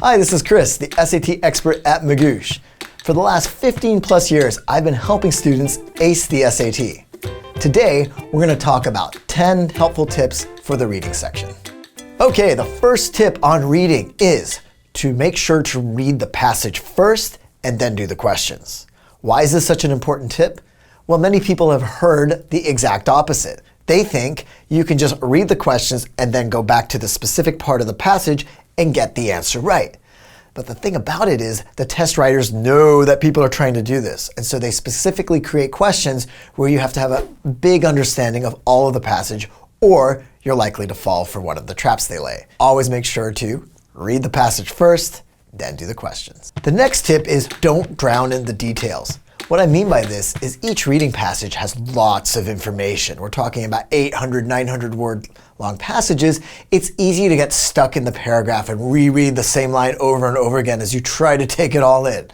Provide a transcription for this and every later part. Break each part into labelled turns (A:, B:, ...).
A: Hi, this is Chris, the SAT expert at Magoosh. For the last 15 plus years, I've been helping students ace the SAT. Today, we're going to talk about 10 helpful tips for the reading section. Okay, the first tip on reading is to make sure to read the passage first and then do the questions. Why is this such an important tip? Well, many people have heard the exact opposite. They think you can just read the questions and then go back to the specific part of the passage and get the answer right. But the thing about it is the test writers know that people are trying to do this. And so they specifically create questions where you have to have a big understanding of all of the passage, or you're likely to fall for one of the traps they lay. Always make sure to read the passage first, then do the questions. The next tip is don't drown in the details. What I mean by this is each reading passage has lots of information. We're talking about 800, 900 word long passages. It's easy to get stuck in the paragraph and reread the same line over and over again as you try to take it all in.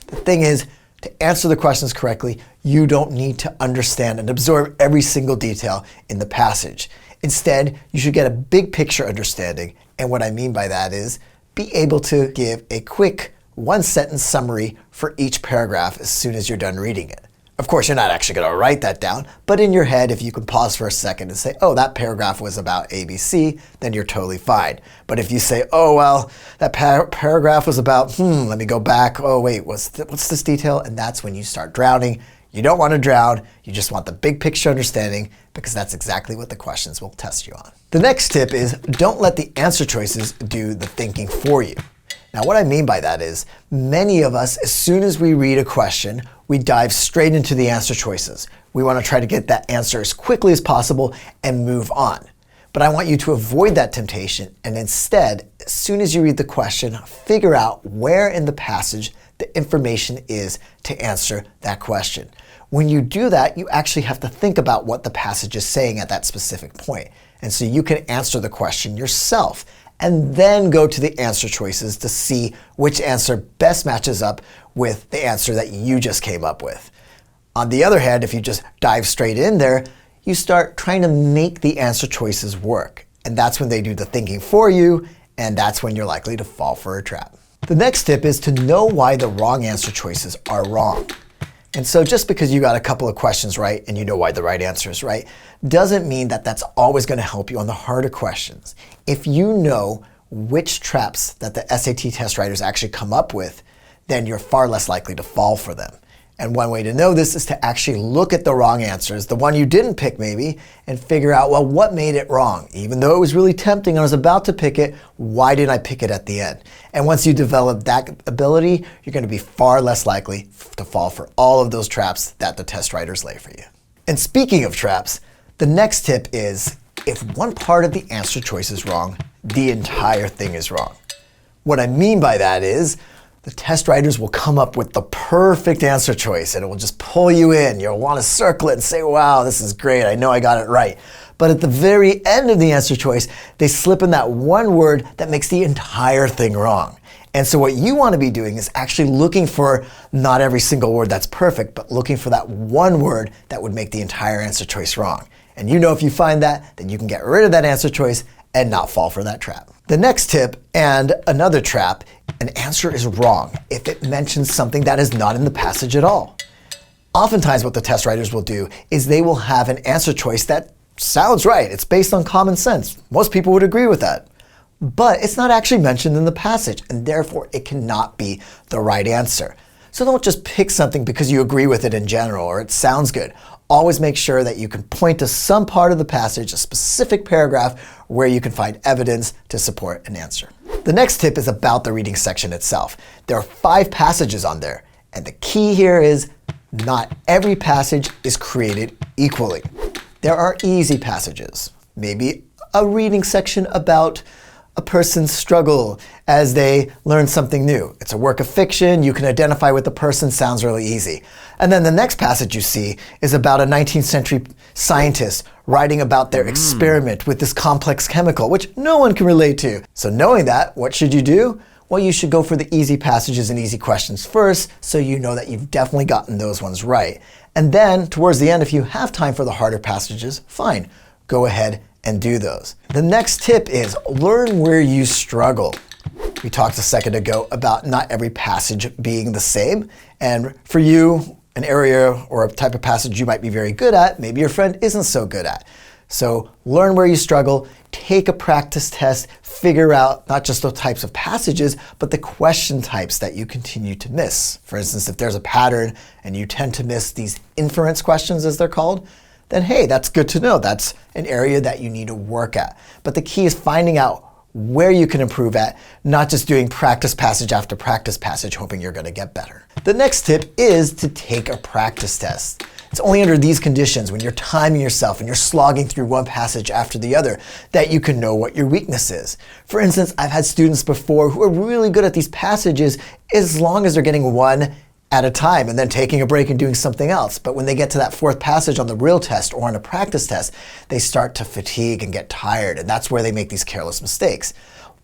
A: The thing is, to answer the questions correctly, you don't need to understand and absorb every single detail in the passage. Instead, you should get a big picture understanding. And what I mean by that is be able to give a quick one-sentence summary for each paragraph as soon as you're done reading it. Of course, you're not actually going to write that down, but in your head, if you can pause for a second and say, oh, that paragraph was about ABC, then you're totally fine. But if you say, oh, well, that paragraph was about, let me go back, oh, wait, what's this detail? And that's when you start drowning. You don't want to drown, you just want the big picture understanding, because that's exactly what the questions will test you on. The next tip is don't let the answer choices do the thinking for you. Now, what I mean by that is many of us, as soon as we read a question, we dive straight into the answer choices. We want to try to get that answer as quickly as possible and move on. But I want you to avoid that temptation and instead, as soon as you read the question, figure out where in the passage the information is to answer that question. When you do that, you actually have to think about what the passage is saying at that specific point. And so you can answer the question yourself and then go to the answer choices to see which answer best matches up with the answer that you just came up with. On the other hand, if you just dive straight in there, you start trying to make the answer choices work. And that's when they do the thinking for you, and that's when you're likely to fall for a trap. The next tip is to know why the wrong answer choices are wrong. And so just because you got a couple of questions right and you know why the right answer is right, doesn't mean that that's always going to help you on the harder questions. If you know which traps that the SAT test writers actually come up with, then you're far less likely to fall for them. And one way to know this is to actually look at the wrong answers, the one you didn't pick maybe, and figure out, well, what made it wrong? Even though it was really tempting, I was about to pick it, why didn't I pick it at the end? And once you develop that ability, you're going to be far less likely to fall for all of those traps that the test writers lay for you. And speaking of traps, the next tip is if one part of the answer choice is wrong, the entire thing is wrong. What I mean by that is the test writers will come up with the perfect answer choice and it will just pull you in. You'll want to circle it and say, wow, this is great. I know I got it right. But at the very end of the answer choice, they slip in that one word that makes the entire thing wrong. And so what you want to be doing is actually looking for not every single word that's perfect, but looking for that one word that would make the entire answer choice wrong. And you know if you find that, then you can get rid of that answer choice and not fall for that trap. The next tip, and another trap, an answer is wrong if it mentions something that is not in the passage at all. Oftentimes what the test writers will do is they will have an answer choice that sounds right. It's based on common sense. Most people would agree with that. But it's not actually mentioned in the passage, and therefore it cannot be the right answer. So don't just pick something because you agree with it in general or it sounds good. Always make sure that you can point to some part of the passage, a specific paragraph, where you can find evidence to support an answer. The next tip is about the reading section itself. There are 5 passages on there, and the key here is not every passage is created equally. There are easy passages, maybe a reading section about a person's struggle as they learn something new. It's a work of fiction, you can identify with the person, sounds really easy. And then the next passage you see is about a 19th century scientist writing about their experiment with this complex chemical, which no one can relate to. So knowing that, what should you do? Well, you should go for the easy passages and easy questions first, so you know that you've definitely gotten those ones right. And then, towards the end, if you have time for the harder passages, fine, go ahead and do those. The next tip is learn where you struggle. We talked a second ago about not every passage being the same. And for you, an area or a type of passage you might be very good at, maybe your friend isn't so good at. So learn where you struggle, take a practice test, figure out not just the types of passages, but the question types that you continue to miss. For instance, if there's a pattern and you tend to miss these inference questions, as they're called, then hey, that's good to know. That's an area that you need to work at. But the key is finding out where you can improve at, not just doing practice passage after practice passage, hoping you're going to get better. The next tip is to take a practice test. It's only under these conditions, when you're timing yourself and you're slogging through one passage after the other, that you can know what your weakness is. For instance, I've had students before who are really good at these passages as long as they're getting one at a time and then taking a break and doing something else. But when they get to that fourth passage on the real test or on a practice test, they start to fatigue and get tired, and that's where they make these careless mistakes.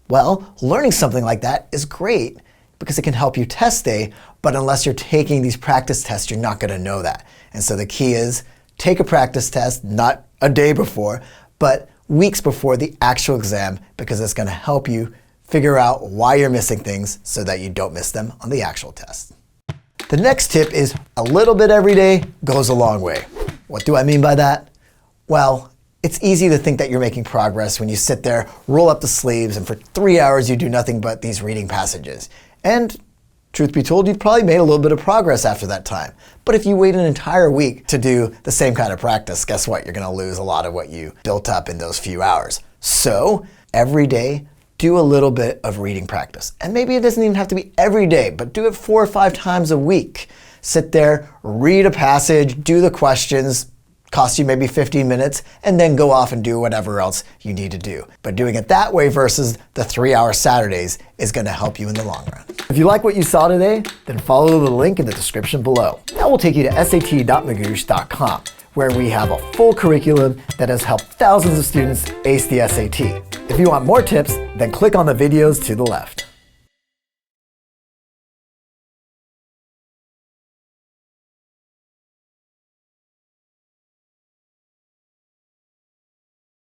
A: Well, learning something like that is great because it can help you test day, but unless you're taking these practice tests, you're not going to know that. And so the key is take a practice test, not a day before, but weeks before the actual exam, because it's going to help you figure out why you're missing things so that you don't miss them on the actual test. The next tip is a little bit every day goes a long way. What do I mean by that? Well, it's easy to think that you're making progress when you sit there, roll up the sleeves, and for 3 hours you do nothing but these reading passages. And truth be told, you've probably made a little bit of progress after that time. But if you wait an entire week to do the same kind of practice, guess what? You're going to lose a lot of what you built up in those few hours. So every day, do a little bit of reading practice. And maybe it doesn't even have to be every day, but do it 4 or 5 times a week. Sit there, read a passage, do the questions, cost you maybe 15 minutes, and then go off and do whatever else you need to do. But doing it that way versus the 3-hour Saturdays is going to help you in the long run. If you like what you saw today, then follow the link in the description below. That will take you to sat.magoosh.com, where we have a full curriculum that has helped thousands of students ace the SAT. If you want more tips, then click on the videos to the left.